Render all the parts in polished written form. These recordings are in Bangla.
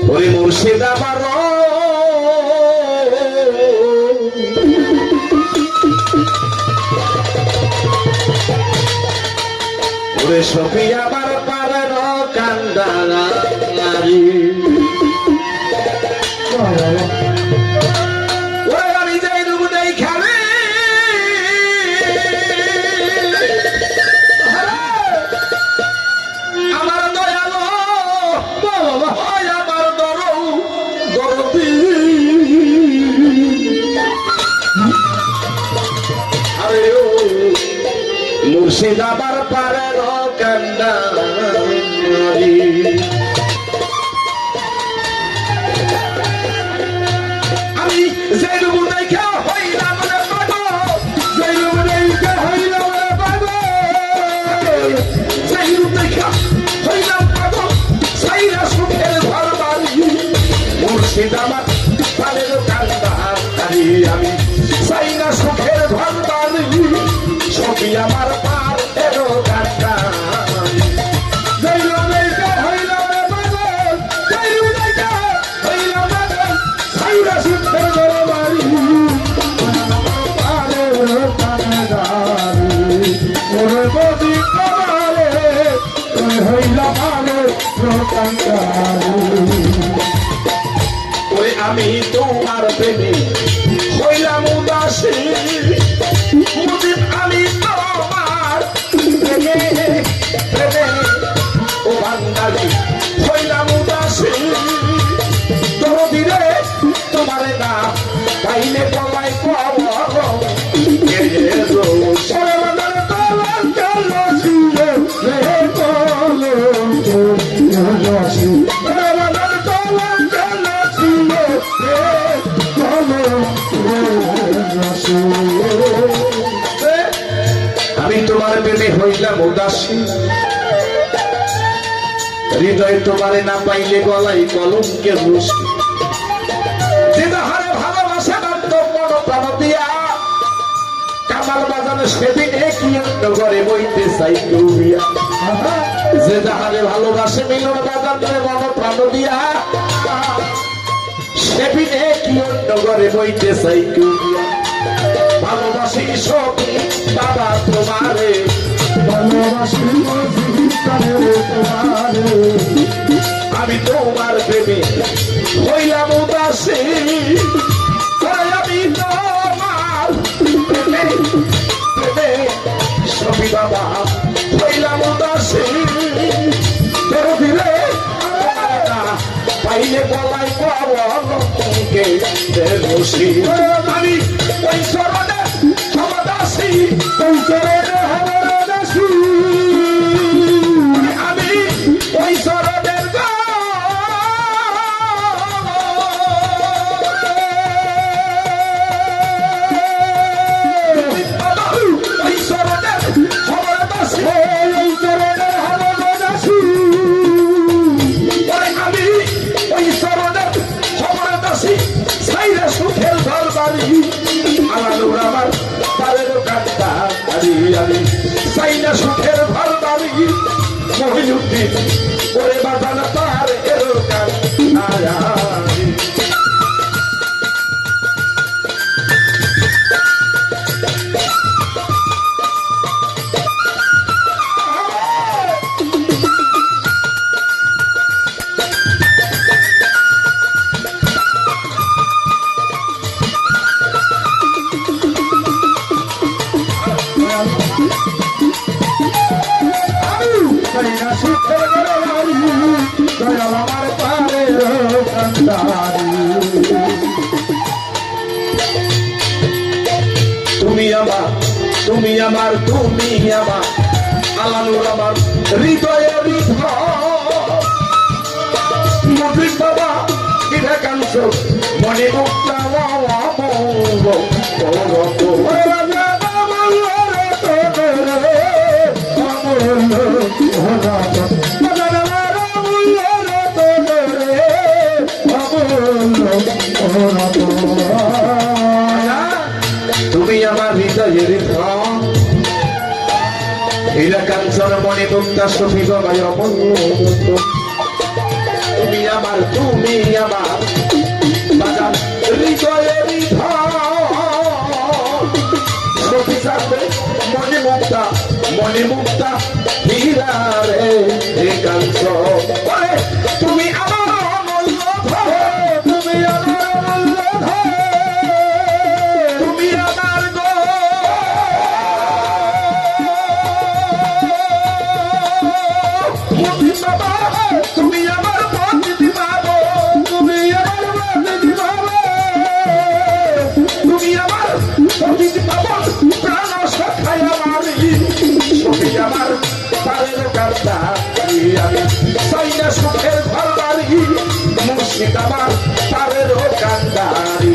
ওরে মুর্শিদ আমার ওরে সখী আমার পারের কান্দারি ওরে আমি যাই রুবু দেই খাবে আমার দয়ালো আমার দরদি আরে ও মুর্শিদ আমার পারের কান্দারি আমি যেরুবু দেখা হইলাম রে পাগল যেরুবু দেখা হইলাম রে পাগল যেরুবু দেখা হইলাম পাগল সাইরা সুখের ঘর বাড়ি মুর্শিদ আমার পারের কান্দারি আমি সাইরা সুখের ঘর বাড়ি সখী আমার পারের কান্দারি যেরুবু দেখা হইলাম রে পাগল যেরুবু দেখা হইলাম পাগল সাইরা সুখের ঘর বাড়ি পারের কান্দারি ওরে বদি কমারে ওরে হইলাম পারের কান্দারি ওরে আমি তোমার প্রেমে হইলাম উদাসী মুদিন আমি তোমার প্রেমে প্রেমে ও বান্দারি হইলাম উদাসী দরদি রে তোমার না পাইলে পলাই পাবো সরে বাজার তোমার চলছি রে চলছি আমি তোমার প্রেমে হইলাম উদাসী হৃদয় তোমারে না পাইলে গলায় কলঙ্কের রশি যে তাহারে ভালোবাসে বাধ্য মন প্রাণ দিয়া কামাল বাজানো সেদিনে কি ঘরে বইতে চাই ডুবিয়া যে তাহারে ভালোবাসে মিলন বাজানো মন প্রাণ দিয়া সেদিনে কি অন্য ঘরে বইতে চাই ডুবিয়া ভালোবাসি সখী বাবা তোমারে ভালোবাসি তোমারে আমি তোমার প্রেমে হইলাম উদাসী আমি তোমার প্রেমে প্রেমে সখী বাবা হইলাম উদাসী দিলে পাইলে বলাই পাবকে আমি ওই শরণে হবদাসী ওই শরণে হবদাসী আমি ওই শরণের ওই শরণের হবদাসী ওই শরণের হবদাসী আমি ওই শরণের হবদাসী সাইরা সুখের ঘর বাড়ি আলানুর আমার পারের কান্দারি আমি সাইরা সুখের ঘর বাড়ি মহিনুদ্দিন ওরে বাজানা তার এর কান্দারি তুমি আমার তুমি আমার তুমি আমার আলানুর আমার হৃদয়ের হৃদয় বাবা কিনা কাঞ্চ মনে মুক্তা তুমি আমার হৃদয়ের কাঞ্চন মনে মুক্তা সফি বাবা তুমি আমার আর তুমি আমার বাজান হৃদয়ের সখী যাবে মনে মুক্তা হীরা রে কাঞ্চ তুমি আমার অমূল্য ধন তুমি আমার অমূল্য ধন তুমি আমার গো মুক্তি বাবা তুমি আমার মুক্তি পাবো তুমি আমার মুক্তি পাবো তুমি আমার মুক্তি পাবো প্রাণ সখায় আমারই সখী আমার পারের কান্তা আমি সাইনা সুখের ঘর বাড়ি মুর্শিদ আমার পারের কান্দারি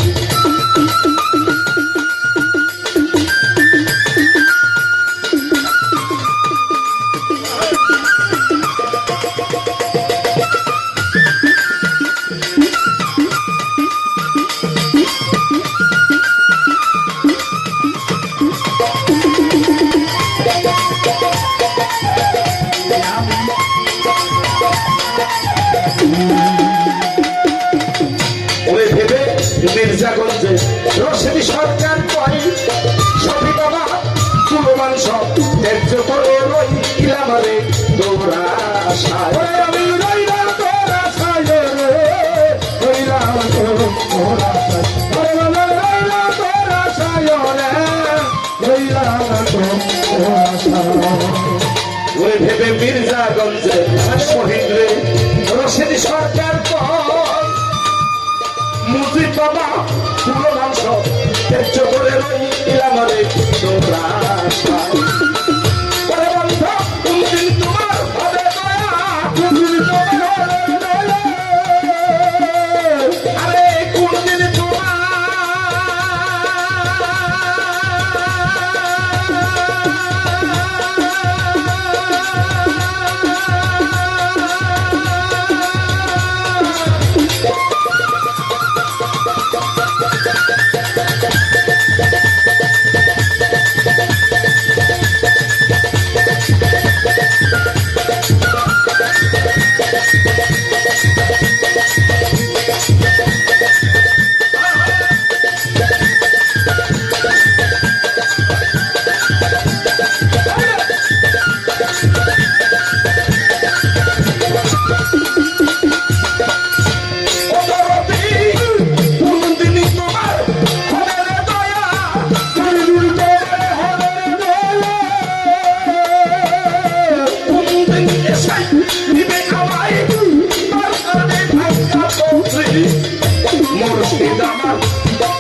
ওরে ভেবে মির্জাগঞ্জে রশিদি সরকার কয় সখী বাবা কুলমান সব ত্যায্য করে রইলাম রে তোরা আশায় আমি রইলাম তোরা আশায় রে রইলাম তোরা আশায় রইলাম তোরা আশায় রে রইলাম তোরা আশায় ওরে ভেবে মির্জাগঞ্জে শহীদ রে রশিদি সরকার কয় মুজিব বাবা পুরো মাংস ত্যায্য করে রইলাম রে তোরা আশায় ওরে বন্ধ কোনদিন তোমার হবে দয়া কোনদিন তোমার হবে দয়া আরে কোনদিন তোমার মুর্শিদ আমার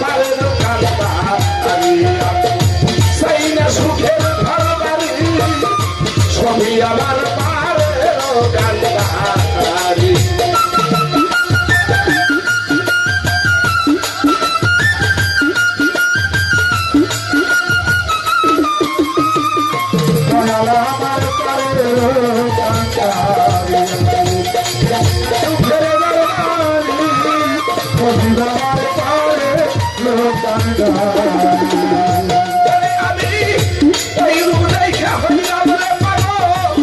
পারের কান্দারি সাইনা সুখের ঘর বাড়ি সবই আমার পারের কান্দারি আমার পারের কান্দারি আমি এই রূপ দেখা হইলাম রে পাগল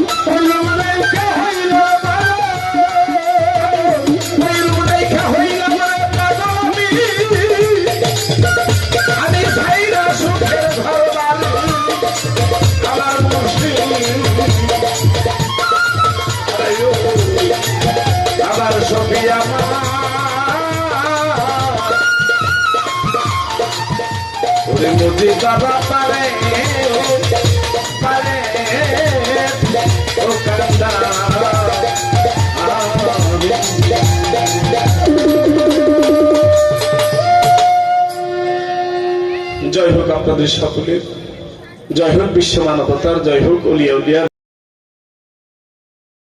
এই রূপ দেখা হইলাম রে পাগল আমি ভাইরা সুখের ঘর বাড়ি আমার মুর্শিদ আমার সখী আমার মুজি বাবা পারে পারে ও কান্দা জয় হোক আপনাদের সকলের, জয় হোক বিশ্ব মানবতার, জয় হোক ওলিয়া উলিয়ার।